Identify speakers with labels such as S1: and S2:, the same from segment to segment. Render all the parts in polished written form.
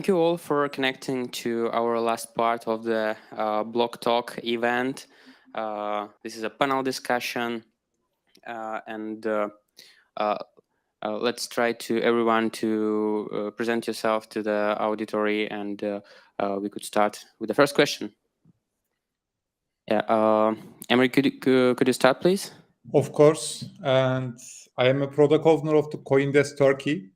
S1: Thank you all for connecting to our last part of the Block Talk event. This is a panel discussion, and let's try to everyone to present yourself to the auditory, and we could start with the first question. Yeah, Emery, could you start, please?
S2: Of course, and I am a product owner of the CoinDesk Turkey.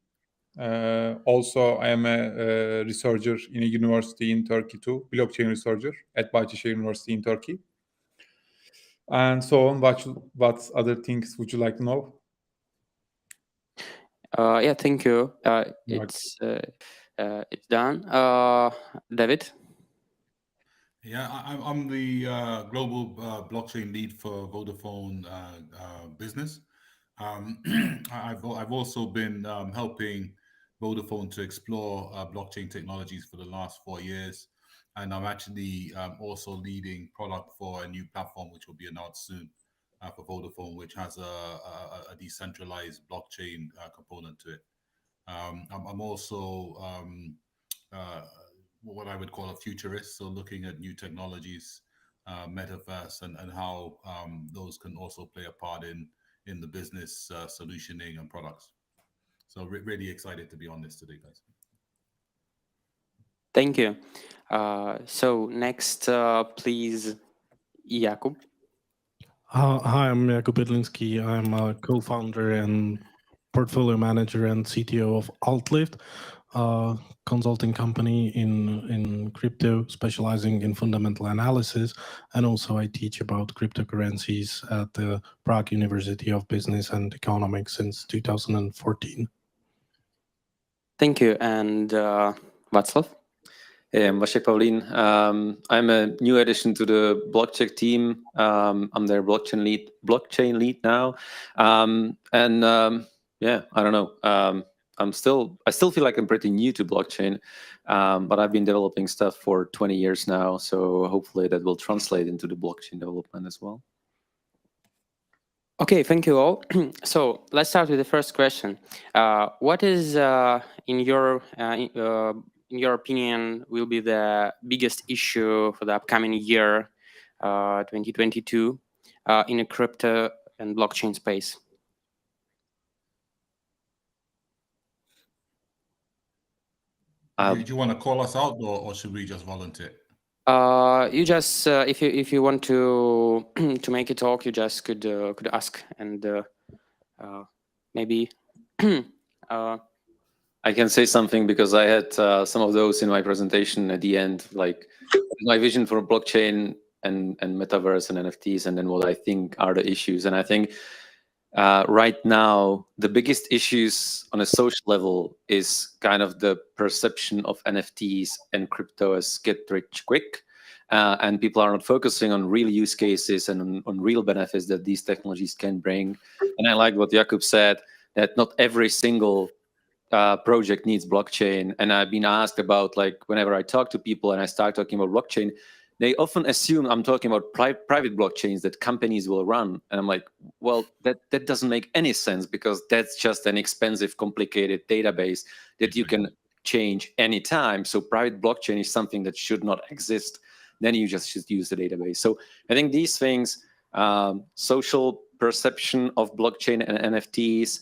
S2: Also, I am a researcher in a university in Turkey too, blockchain researcher at Bahçeşehir University in Turkey. And so on, what other things would you like to know?
S1: Yeah, thank you. It's done. David?
S3: Yeah, I'm the global blockchain lead for Vodafone Business. I've also been helping Vodafone to explore blockchain technologies for the last 4 years, and I'm actually also leading product for a new platform which will be announced soon for Vodafone, which has a decentralized blockchain component to it. I'm also what I would call a futurist, so looking at new technologies, metaverse, and how those can also play a part in the business solutioning and products. So really excited to be on this today, guys.
S1: Thank you. So next, please, Jakub.
S4: Hi, I'm Jakub Bydlinski. I'm a co-founder and portfolio manager and CTO of Altlift, a consulting company in crypto, specializing in fundamental analysis. And also I teach about cryptocurrencies at the Prague University of Business and Economics since 2014.
S1: Thank you. And Václav?
S5: I'm Vašek Pavlín. I'm a new addition to the BlockCheck team. I'm their blockchain lead now. Yeah, I don't know. I still feel like I'm pretty new to blockchain, but I've been developing stuff for 20 years now. So hopefully that will translate into the blockchain development as well.
S1: Okay, thank you all. So let's start with the first question. What is, in your opinion, will be the biggest issue for the upcoming year, 2022, in a crypto and blockchain space?
S3: Do you want to call us out, or should we just volunteer?
S1: You just, if you want to to make a talk, you just could ask, and maybe.
S5: I can say something because I had some of those in my presentation at the end, like my vision for blockchain and metaverse and NFTs, and then what I think are the issues. And I think right now, the biggest issues on a social level is kind of the perception of NFTs and crypto as get rich quick. And people are not focusing on real use cases and on real benefits that these technologies can bring. And I like what Jakub said, that not every single project needs blockchain. And I've been asked about, like, whenever I talk to people and I start talking about blockchain, they often assume I'm talking about private blockchains that companies will run. And I'm like, well, that doesn't make any sense, because that's just an expensive, complicated database that you can change anytime. So private blockchain is something that should not exist. Then you just should use the database. So I think these things, social perception of blockchain and NFTs,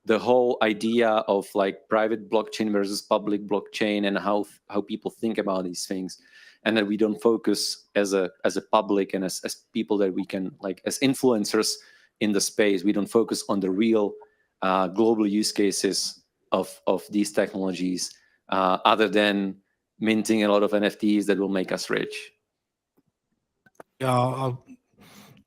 S5: the whole idea of like private blockchain versus public blockchain, and how people think about these things, and that we don't focus as a public and as people that we can, like, as influencers in the space, we don't focus on the real global use cases of these technologies, other than minting a lot of NFTs that will make us rich.
S4: Yeah,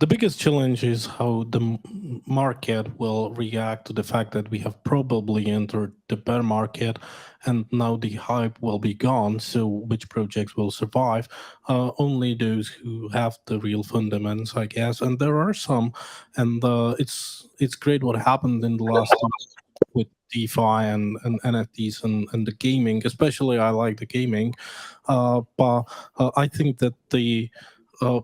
S4: the biggest challenge is how the market will react to the fact that we have probably entered the bear market, and now the hype will be gone. So which projects will survive? Only those who have the real fundamentals, I guess. And there are some, and it's great what happened in the last with DeFi and NFTs and the gaming. Especially, I like the gaming, but I think that the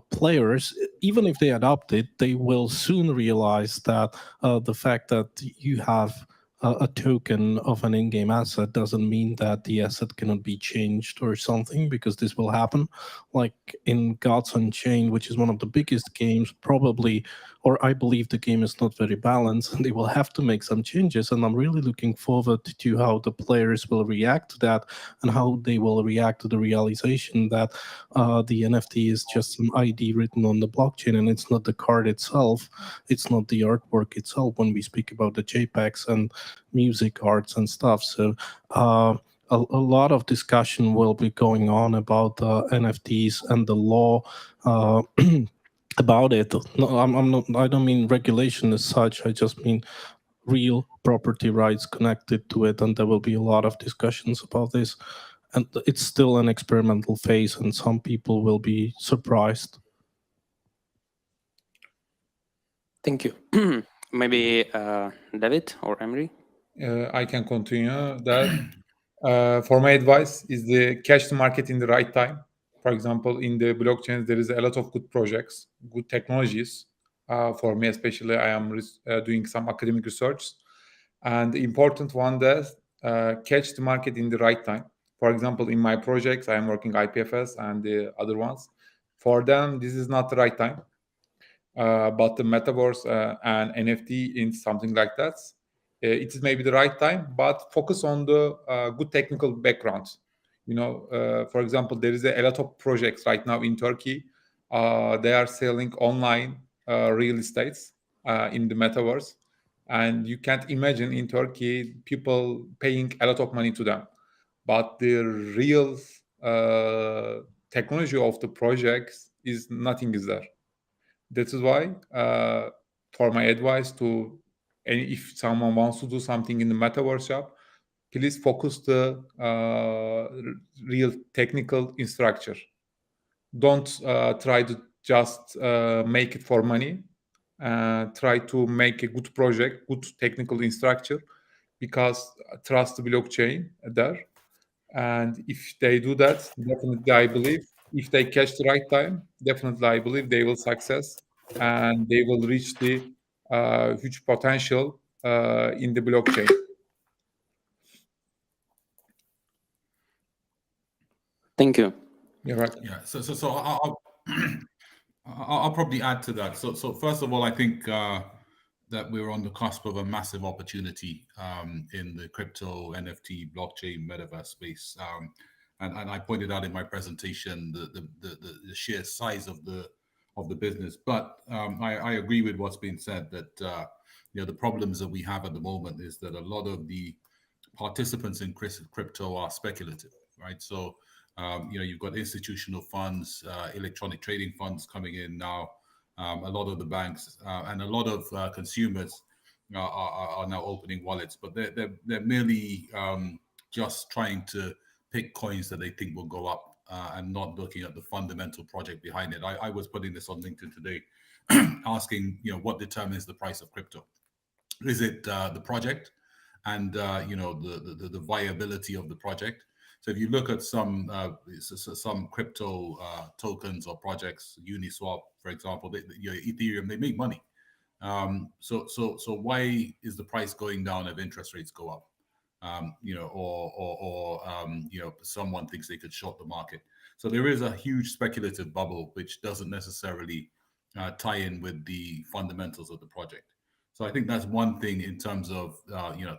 S4: players, even if they adopt it, they will soon realize that the fact that you have a token of an in-game asset doesn't mean that the asset cannot be changed or something, because this will happen. Like in Gods Unchained, which is one of the biggest games, probably, or I believe the game is not very balanced, and they will have to make some changes. And I'm really looking forward to how the players will react to that, and how they will react to the realization that the NFT is just some ID written on the blockchain, and it's not the card itself, it's not the artwork itself when we speak about the JPEGs and music arts and stuff. So a lot of discussion will be going on about NFTs and the law about it. No, I'm not. I don't mean regulation as such. I just mean real property rights connected to it, and there will be a lot of discussions about this. And it's still an experimental phase, and some people will be surprised.
S1: Thank you. Maybe David or Emery?
S2: I can continue that. For my advice is the catch the market in the right time. For example, in the blockchains, there is a lot of good projects, good technologies. For me, especially, I am doing some academic research, and the important one that catch the market in the right time. For example, in my projects, I am working IPFS and the other ones. For them, this is not the right time. But the metaverse and NFT in something like that, it is maybe the right time, but focus on the good technical background. For example, there is a lot of projects right now in Turkey. They are selling online real estates in the metaverse, and you can't imagine in Turkey people paying a lot of money to them. But the real technology of the projects is nothing is there. That is why, for my advice to if someone wants to do something in the metaverse shop, please focus the real technical structure. Don't try to just make it for money. Try to make a good project, good technical structure, because trust the blockchain there. And if they do that, definitely I believe if they catch the right time, definitely I believe they will success and they will reach the huge potential in the blockchain.
S1: Thank you.
S2: You're right.
S3: Yeah. So I'll probably add to that. So first of all, I think that we're on the cusp of a massive opportunity in the crypto, NFT, blockchain, metaverse space. And I pointed out in my presentation the sheer size of the business. But I agree with what's been said, that the problems that we have at the moment is that a lot of the participants in crypto are speculative, right? So you've got institutional funds, electronic trading funds coming in now. A lot of the banks and a lot of consumers are now opening wallets, but they're merely just trying to pick coins that they think will go up and not looking at the fundamental project behind it. I was putting this on LinkedIn today, asking what determines the price of crypto. Is it the project and the viability of the project? So if you look at some crypto tokens or projects, Uniswap, for example, Ethereum, they make money. So why is the price going down if interest rates go up? Someone thinks they could short the market. So there is a huge speculative bubble which doesn't necessarily tie in with the fundamentals of the project. So I think that's one thing in terms of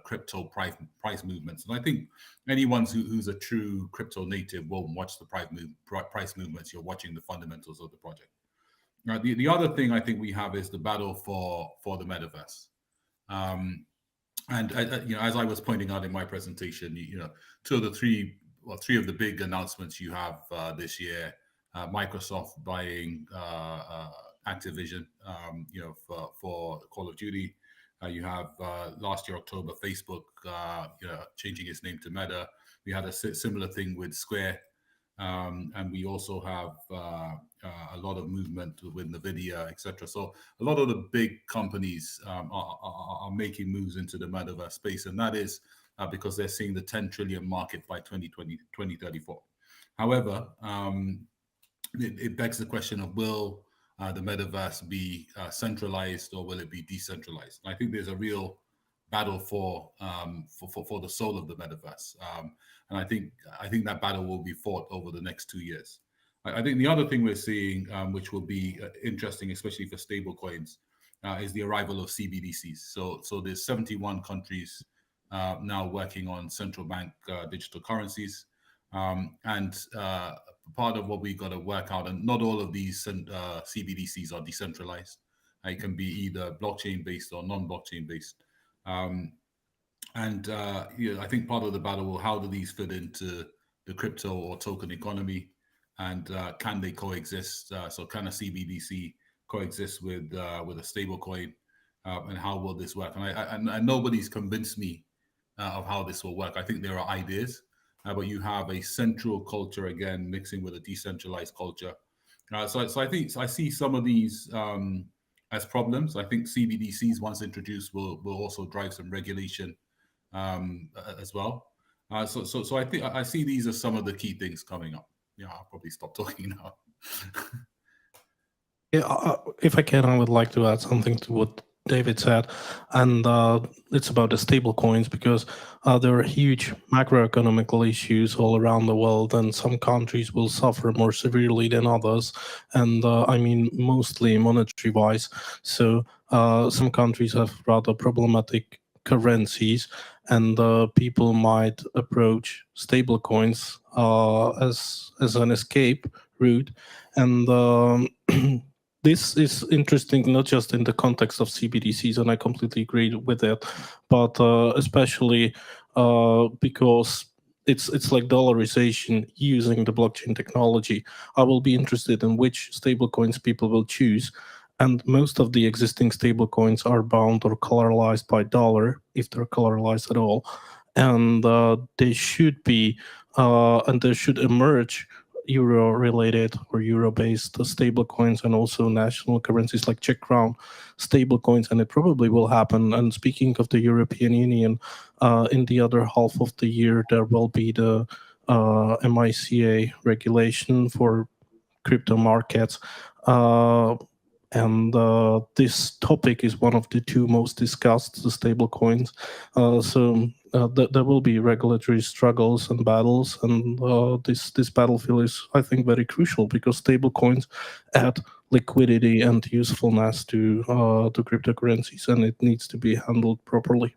S3: crypto price movements. And I think anyone who's a true crypto native won't watch the price movements. You're watching the fundamentals of the project. Now, the other thing I think we have is the battle for the metaverse. And as I was pointing out in my presentation, three of the big announcements you have this year: Microsoft buying Activision, for Call of Duty. You have last year October, Facebook, changing its name to Meta. We had a similar thing with Square, and we also have a lot of movement with NVIDIA, etc. So a lot of the big companies are making moves into the metaverse space, and that is because they're seeing the 10 trillion market by 2034. However, it begs the question of will the metaverse be centralized or will it be decentralized? And I think there's a real battle for the soul of the metaverse. And I think that battle will be fought over the next 2 years. I think the other thing we're seeing, which will be interesting, especially for stable coins, is the arrival of CBDCs. So there's 71 countries now working on central bank digital currencies. And part of what we got to work out, and not all of these CBDCs are decentralized. It can be either blockchain based or non-blockchain based. I think part of the battle will, how do these fit into the crypto or token economy, and can they coexist? So can a CBDC coexist with a stable coin, and how will this work? And nobody's convinced me of how this will work. I think there are ideas, but you have a central culture again mixing with a decentralized culture. So I see some of these as problems. I think CBDCs, once introduced, will also drive some regulation as well. So I think I see these as some of the key things coming up. Yeah, I'll probably stop talking now.
S4: Yeah, if I can, I would like to add something to what David said, and it's about the stable coins, because there are huge macroeconomical issues all around the world, and some countries will suffer more severely than others, and I mean mostly monetary wise. So some countries have rather problematic currencies, and people might approach stable coins as an escape route, and this is interesting not just in the context of CBDCs, and I completely agree with it, but especially because it's like dollarization using the blockchain technology. I will be interested in which stablecoins people will choose, and most of the existing stablecoins are bound or collateralized by dollar, if they're collateralized at all, and they should be and there should emerge euro-related or euro-based stablecoins, and also national currencies like Czech crown stablecoins, and it probably will happen. And speaking of the European Union, in the other half of the year, there will be the MiCA regulation for crypto markets. And this topic is one of the two most discussed, the stable coins. So there will be regulatory struggles and battles, and this battlefield is, I think, very crucial, because stable coins add liquidity and usefulness to cryptocurrencies, and it needs to be handled properly.